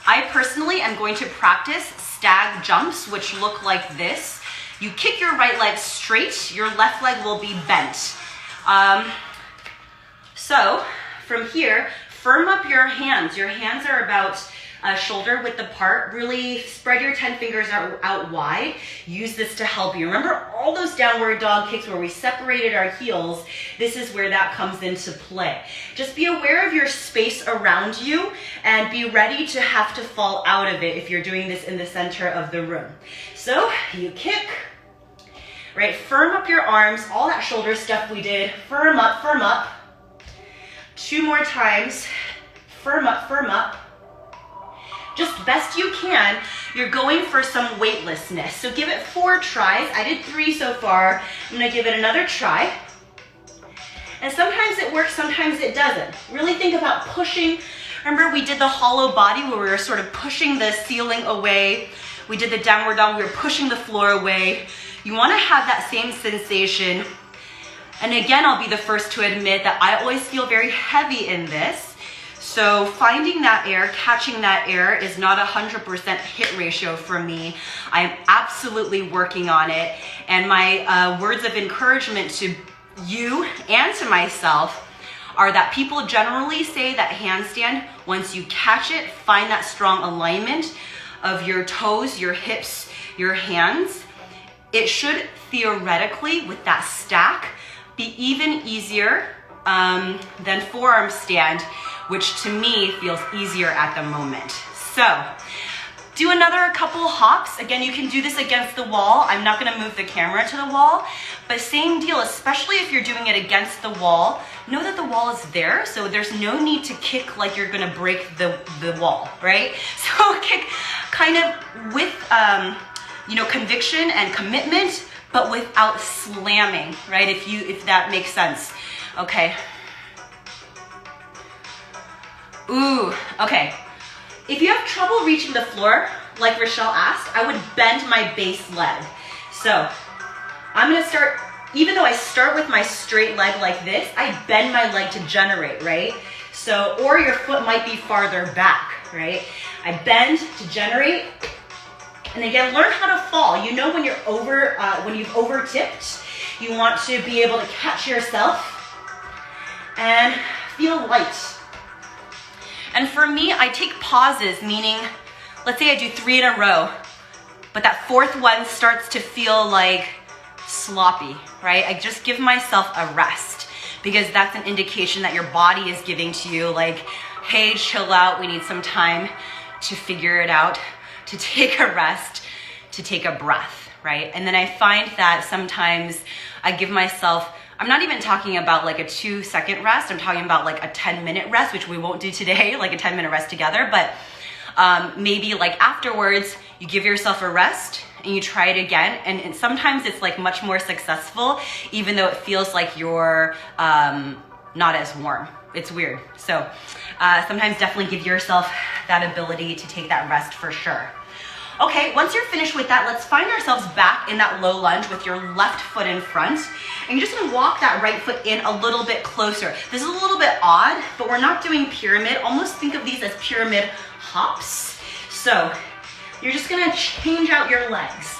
I personally am going to practice stag jumps, which look like this. You kick your right leg straight, your left leg will be bent. So from here, firm up your hands. Your hands are about shoulder width apart. Really spread your 10 fingers out wide. Use this to help you. Remember all those downward dog kicks where we separated our heels? This is where that comes into play. Just be aware of your space around you and be ready to have to fall out of it if you're doing this in the center of the room. So you kick, right? Firm up your arms, all that shoulder stuff we did. Firm up, firm up. 2 more times. Firm up, firm up. Just best you can. You're going for some weightlessness. So give it 4 tries. I did 3 so far. I'm gonna give it another try. And sometimes it works, sometimes it doesn't. Really think about pushing. Remember we did the hollow body where we were sort of pushing the ceiling away. We did the downward dog, we were pushing the floor away. You wanna have that same sensation. And again, I'll be the first to admit that I always feel very heavy in this. So finding that air, catching that air is not 100% hit ratio for me. I'm absolutely working on it. And my words of encouragement to you and to myself are that people generally say that handstand, once you catch it, find that strong alignment of your toes, your hips, your hands. It should theoretically, with that stack, be even easier than forearm stand, which to me feels easier at the moment. So do another couple hops. Again, you can do this against the wall. I'm not gonna move the camera to the wall, but same deal, especially if you're doing it against the wall, know that the wall is there, so there's no need to kick like you're gonna break the wall, right? So kick kind of with conviction and commitment, but without slamming, right? If that makes sense. Okay. Ooh, okay. If you have trouble reaching the floor, like Rochelle asked, I would bend my base leg. So I'm gonna start, even though I start with my straight leg like this, I bend my leg to generate, right? So, or your foot might be farther back, right? I bend to generate. And again, learn how to fall. You know when you're when you've over tipped, you want to be able to catch yourself and feel light. And for me, I take pauses, meaning, let's say I do 3 in a row, but that 4th one starts to feel like sloppy, right? I just give myself a rest because that's an indication that your body is giving to you like, hey, chill out, we need some time to figure it out, to take a rest, to take a breath, right? And then I find that sometimes I give myself, I'm not even talking about like a 2-second rest, I'm talking about like a 10-minute rest, which we won't do today, like a 10-minute rest together, but maybe like afterwards, you give yourself a rest and you try it again. And sometimes it's like much more successful, even though it feels like you're not as warm. It's weird. So sometimes definitely give yourself that ability to take that rest for sure. Okay, once you're finished with that, let's find ourselves back in that low lunge with your left foot in front. And you're just gonna walk that right foot in a little bit closer. This is a little bit odd, but we're not doing pyramid. Almost think of these as pyramid hops. So you're just gonna change out your legs,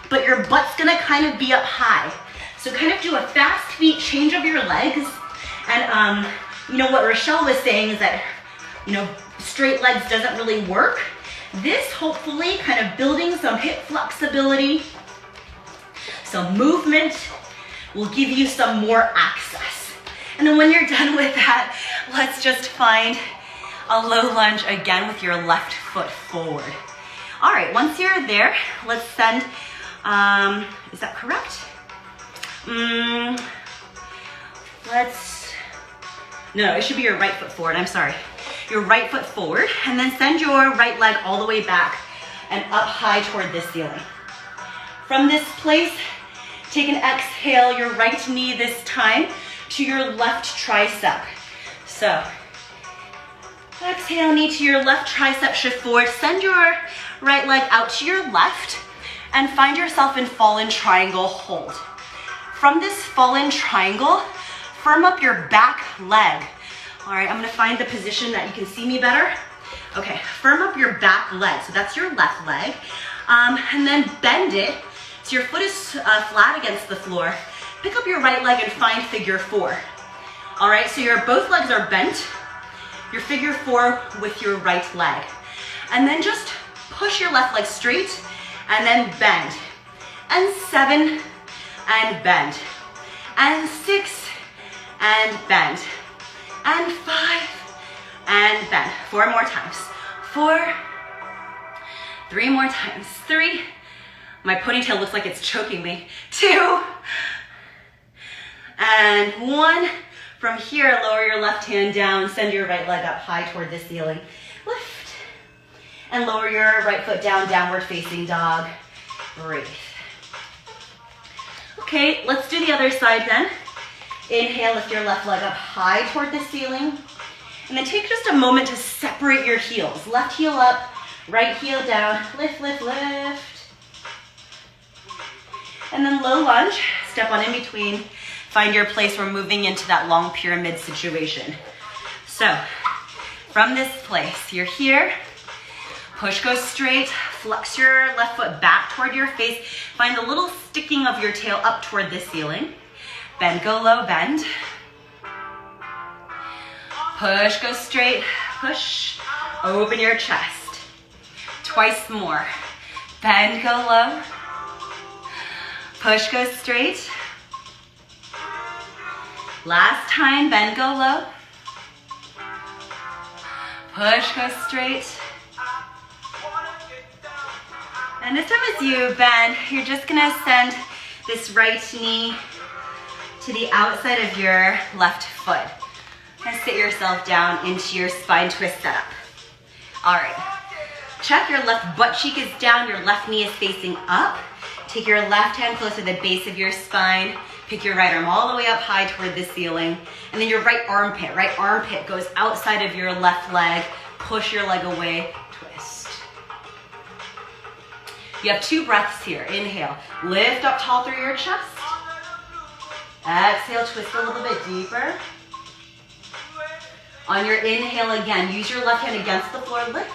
but your butt's gonna kind of be up high. So kind of do a fast feet change of your legs. And you know what Rochelle was saying is that, you know, straight legs doesn't really work. This hopefully kind of building some hip flexibility, some movement will give you some more access. And then when you're done with that, let's just find a low lunge again with your left foot forward. All right, once you're there, let's send, is that correct? No, it should be your right foot forward, I'm sorry. Your right foot forward, and then send your right leg all the way back and up high toward the ceiling. From this place, take an exhale, your right knee this time to your left tricep. So, exhale, knee to your left tricep, shift forward, send your right leg out to your left, and find yourself in fallen triangle hold. From this fallen triangle, firm up your back leg. All right, I'm gonna find the position that you can see me better. Okay, firm up your back leg. So that's your left leg. And then bend it so your foot is flat against the floor. Pick up your right leg and find figure 4. All right, so both legs are bent. Your figure 4 with your right leg. And then just push your left leg straight and then bend. And 7 and bend. And 6 and bend. And 5 and bend. 4 more times. 4. 3 more times. 3. My ponytail looks like it's choking me. 2. And 1. From here, lower your left hand down, send your right leg up high toward the ceiling. Lift. And lower your right foot down, downward facing dog. Breathe. Okay, let's do the other side then. Inhale, lift your left leg up high toward the ceiling. And then take just a moment to separate your heels. Left heel up, right heel down. Lift, lift, lift. And then low lunge, step on in between. Find your place. We're moving into that long pyramid situation. So from this place, you're here. Push goes straight. Flex your left foot back toward your face. Find the little sticking of your tail up toward the ceiling. Bend, go low, bend. Push, go straight. Push. Open your chest. Twice more. Bend, go low. Push, go straight. Last time, bend, go low. Push, go straight. And this time as you bend, you're just gonna send this right knee to the outside of your left foot. And sit yourself down into your spine twist setup. All right, check your left butt cheek is down, your left knee is facing up. Take your left hand close to the base of your spine. Pick your right arm all the way up high toward the ceiling. And then your right armpit goes outside of your left leg. Push your leg away, twist. You have 2 breaths here. Inhale, lift up tall through your chest. Exhale, twist a little bit deeper. On your inhale again, use your left hand against the floor, lift.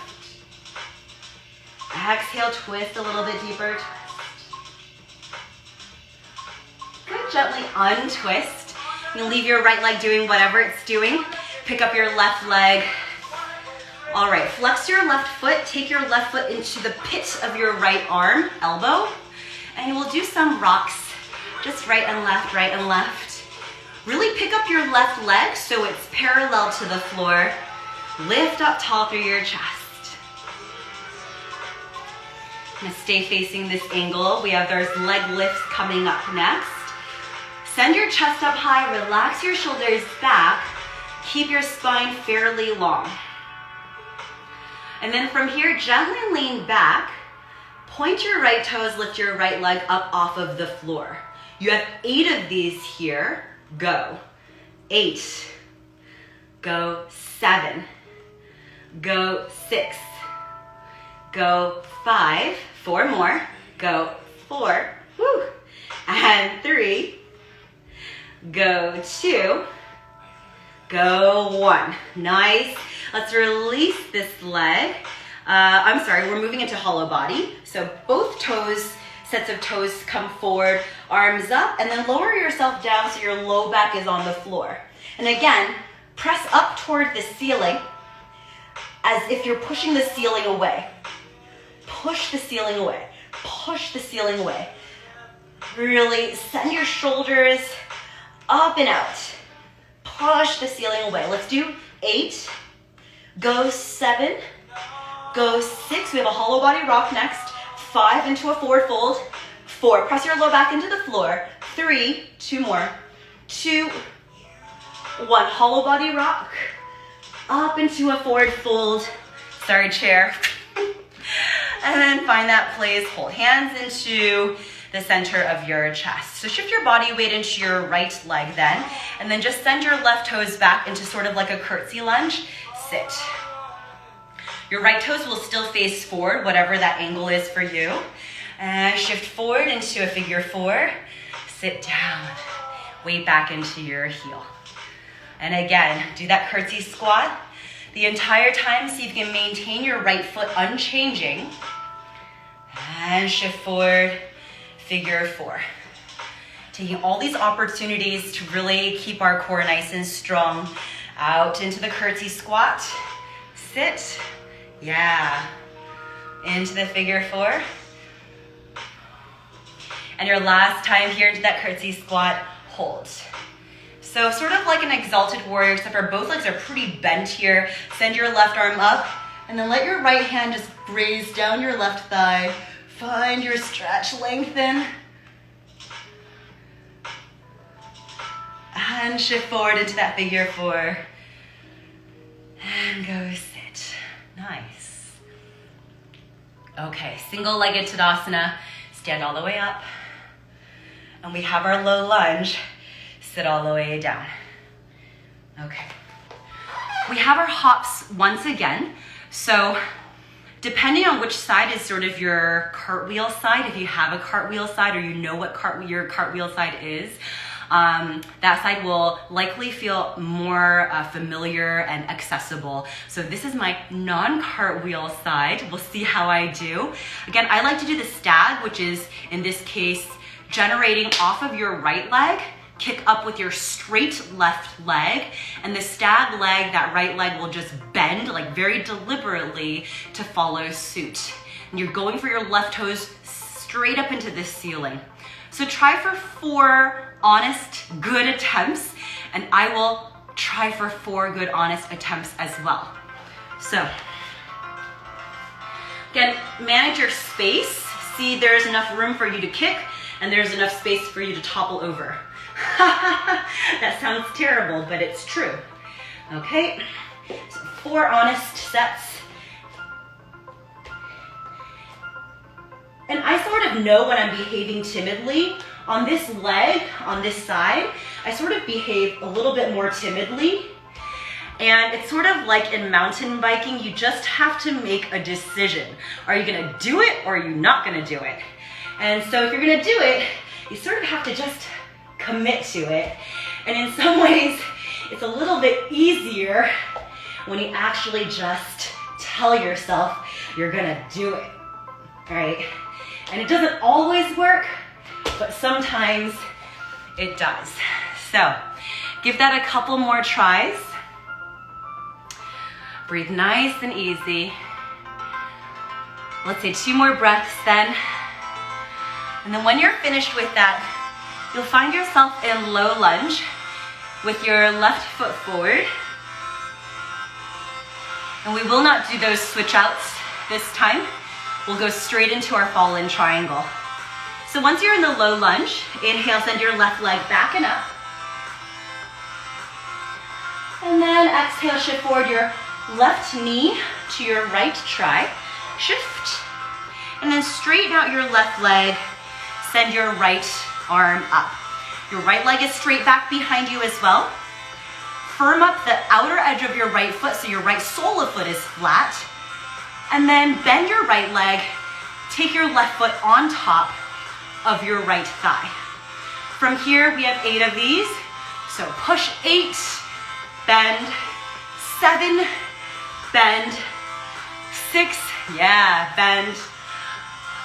Exhale, twist a little bit deeper, twist. Good, gently untwist. You leave your right leg doing whatever it's doing. Pick up your left leg. All right, flex your left foot. Take your left foot into the pit of your right arm, elbow. And you will do some rocks, just right and left, right and left. Really pick up your left leg so it's parallel to the floor. Lift up tall through your chest. And stay facing this angle. We have those leg lifts coming up next. Send your chest up high, relax your shoulders back. Keep your spine fairly long. And then from here, gently lean back. Point your right toes, lift your right leg up off of the floor. You have 8 of these here. Go. 8. Go 7. Go 6. Go 5. 4 more. Go 4. Woo. And 3. Go 2. Go 1. Nice. Let's release this leg. We're moving into hollow body. So both toes, sets of toes come forward, arms up, and then lower yourself down so your low back is on the floor. And again, press up toward the ceiling as if you're pushing the ceiling away. Push the ceiling away. Push the ceiling away. Really send your shoulders up and out. Push the ceiling away. Let's do 8. Go 7. Go 6. We have a hollow body rock next. 5 into a forward fold. 4. Press your low back into the floor. 3. 2 more. 2. 1. Hollow body rock. Up into a forward fold. Sorry, chair. And then find that place. Hold hands into the center of your chest. So shift your body weight into your right leg then, and then just send your left toes back into sort of like a curtsy lunge. Sit. Your right toes will still face forward, whatever that angle is for you. And shift forward into a figure 4. Sit down. Weight back into your heel. And again, do that curtsy squat. The entire time, see if you can maintain your right foot unchanging. And shift forward, figure 4. Taking all these opportunities to really keep our core nice and strong. Out into the curtsy squat. Sit. Yeah. into the figure four. And your last time here into that curtsy squat, hold. So sort of like an exalted warrior, except for both legs are pretty bent here. Send your left arm up, and then let your right hand just graze down your left thigh. Find your stretch, lengthen. And shift forward into that figure four. And go sit. Nice. Okay, single-legged Tadasana. Stand all the way up. And we have our low lunge. Sit all the way down. Okay. We have our hops once again. So depending on which side is sort of your cartwheel side, if you have a cartwheel side or you know what your cartwheel side is, that side will likely feel more familiar and accessible. So this is my non-cartwheel side. We'll see how I do. Again, I like to do the stag, which is in this case, generating off of your right leg, kick up with your straight left leg, and the stag leg, that right leg will just bend like very deliberately to follow suit. And you're going for your left toes straight up into the ceiling. So try for 4 honest, good attempts, and I will try for 4 good, honest attempts as well. So, again, manage your space. See, there's enough room for you to kick, and there's enough space for you to topple over. That sounds terrible, but it's true. Okay, so 4 honest sets. And I sort of know when I'm behaving timidly. On this leg, on this side, I sort of behave a little bit more timidly. And it's sort of like in mountain biking, you just have to make a decision. Are you gonna do it or are you not gonna do it? And so if you're gonna do it, you sort of have to just commit to it. And in some ways, it's a little bit easier when you actually just tell yourself you're gonna do it, right? And it doesn't always work, but sometimes it does. So give that a couple more tries. Breathe nice and easy. Let's say 2 more breaths then. And then when you're finished with that, you'll find yourself in low lunge with your left foot forward. And we will not do those switch outs this time. We'll go straight into our fallen triangle. So once you're in the low lunge, inhale, send your left leg back and up. And then exhale, shift forward your left knee to your right tri. Shift. And then straighten out your left leg, send your right arm up. Your right leg is straight back behind you as well. Firm up the outer edge of your right foot so your right sole of foot is flat. And then bend your right leg, take your left foot on top of your right thigh. From here, we have 8 of these. So push 8, bend, 7, bend, 6, yeah, bend,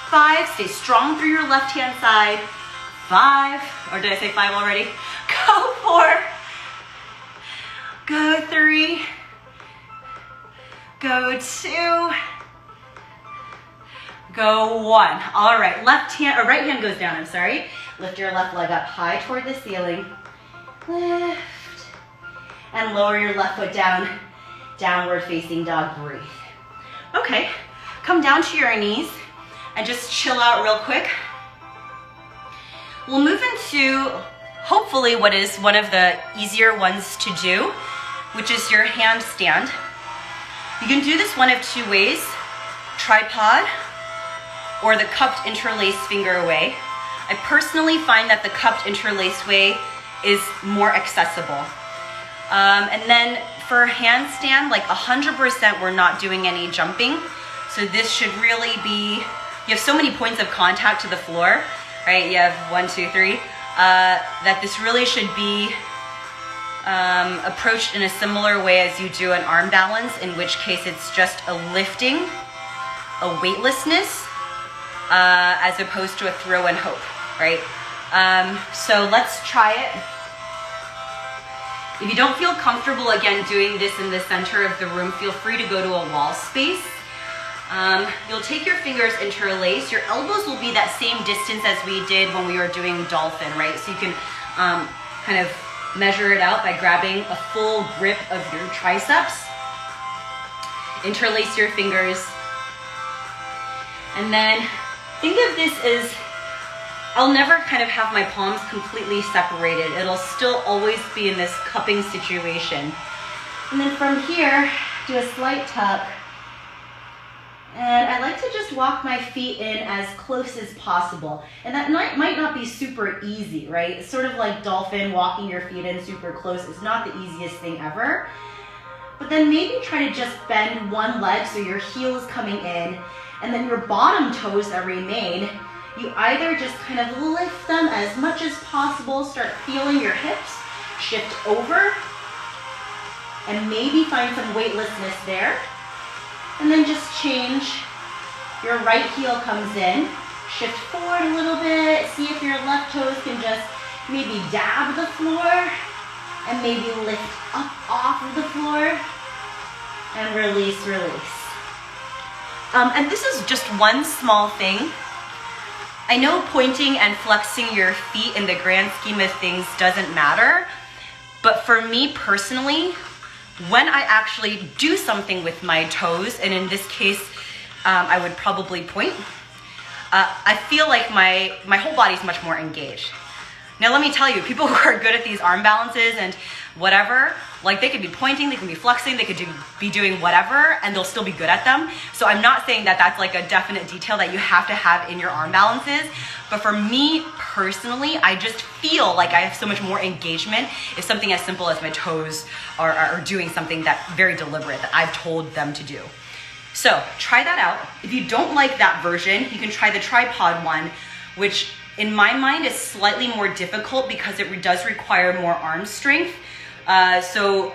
5, stay strong through your left hand side, 5, or did I say 5 already? Go 4, go 3, go 2, go 1. All right, left hand, or right hand goes down, I'm sorry. Lift your left leg up high toward the ceiling. Lift. And lower your left foot down, downward facing dog, breathe. Okay, come down to your knees and just chill out real quick. We'll move into, hopefully, what is one of the easier ones to do, which is your handstand. You can do this one of 2 ways, tripod, or the cupped interlace finger way. I personally find that the cupped interlace way is more accessible. And then for handstand, like 100% we're not doing any jumping. So this should really be, you have so many points of contact to the floor, right? You have 1, 2, 3, that this really should be approached in a similar way as you do an arm balance, in which case it's just a lifting, a weightlessness, as opposed to a throw and hope, right? So let's try it. If you don't feel comfortable, again, doing this in the center of the room, feel free to go to a wall space. You'll take your fingers, interlace. Your elbows will be that same distance as we did when we were doing dolphin, right? So you can kind of measure it out by grabbing a full grip of your triceps. Interlace your fingers. And then think of this as, I'll never kind of have my palms completely separated. It'll still always be in this cupping situation. And then from here, do a slight tuck. And I like to just walk my feet in as close as possible. And that might not be super easy, right? It's sort of like dolphin, walking your feet in super close is not the easiest thing ever. But then maybe try to just bend one leg so your heel is coming in, and then your bottom toes that remain, you either just kind of lift them as much as possible, start feeling your hips, shift over, and maybe find some weightlessness there. And then just change. Your right heel comes in, shift forward a little bit, see if your left toes can just maybe dab the floor, and maybe lift up off of the floor, and release, release. And this is just one small thing. I know pointing and flexing your feet in the grand scheme of things doesn't matter, but for me personally, when I actually do something with my toes, and in this case, I would probably point, I feel like my whole body is much more engaged. Now let me tell you, people who are good at these arm balances and whatever, like they could be pointing, they can be flexing, they could be doing whatever, and they'll still be good at them. So I'm not saying that that's like a definite detail that you have to have in your arm balances, but for me personally, I just feel like I have so much more engagement if something as simple as my toes are doing something that very deliberate that I've told them to do. So try that out. If you don't like that version, you can try the tripod one, which in my mind is slightly more difficult because it does require more arm strength. So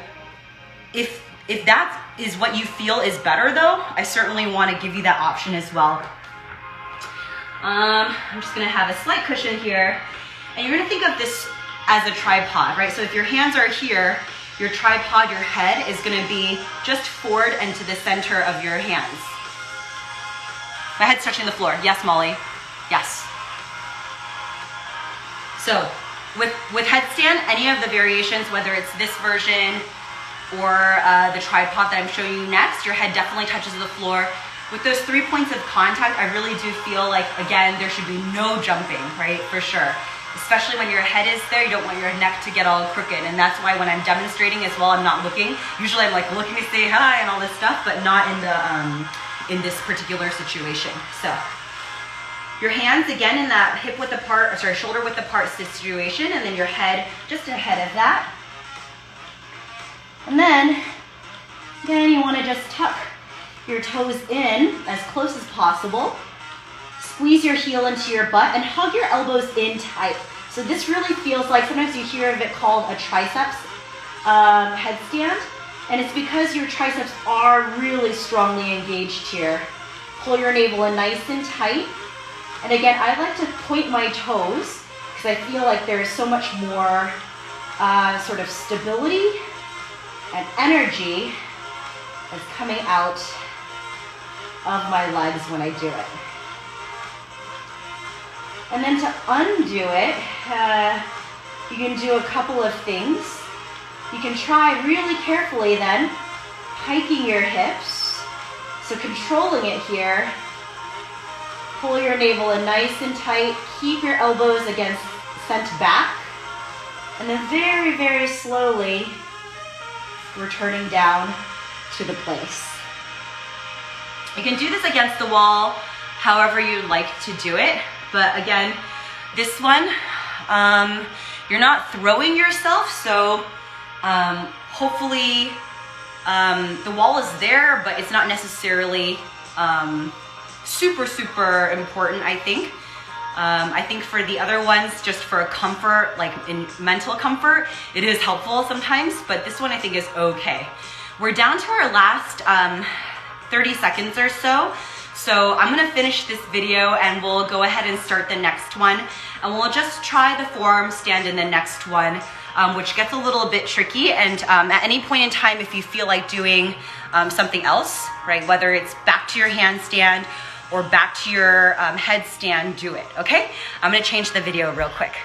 if that is what you feel is better though, I certainly want to give you that option as well. I'm just gonna have a slight cushion here, and you're gonna think of this as a tripod, right? So if your hands are here, your tripod, your head is gonna be just forward and to the center of your hands. My head's touching the floor. Yes, Molly. Yes. So with headstand, any of the variations, whether it's this version or the tripod that I'm showing you next, your head definitely touches the floor. With those 3 points of contact, I really do feel like, again, there should be no jumping, right? For sure. Especially when your head is there, you don't want your neck to get all crooked. And that's why when I'm demonstrating as well, I'm not looking. Usually I'm like looking to say hi and all this stuff, but not in this particular situation. So your hands, again, in that hip width apart, sorry, shoulder width apart situation, and then your head just ahead of that. And then, again, you want to just tuck your toes in as close as possible. Squeeze your heel into your butt and hug your elbows in tight. So this really feels like, sometimes you hear of it called a triceps headstand, and it's because your triceps are really strongly engaged here. Pull your navel in nice and tight. And again, I like to point my toes because I feel like there's so much more sort of stability and energy that's coming out of my legs when I do it. And then to undo it, you can do a couple of things. You can try really carefully then, hiking your hips. So controlling it here. Pull your navel in nice and tight. Keep your elbows against sent back. And then very, very slowly, returning down to the place. You can do this against the wall, however you'd like to do it. But again, this one, you're not throwing yourself, so hopefully the wall is there, but it's not necessarily super, super important, I think. I think for the other ones, just for comfort, like in mental comfort, it is helpful sometimes, but this one I think is okay. We're down to our last 30 seconds or so. So I'm gonna finish this video and we'll go ahead and start the next one. And we'll just try the forearm stand in the next one. which gets a little bit tricky. And at any point in time, if you feel like doing something else, right, whether it's back to your handstand or back to your headstand, do it, okay? I'm gonna change the video real quick.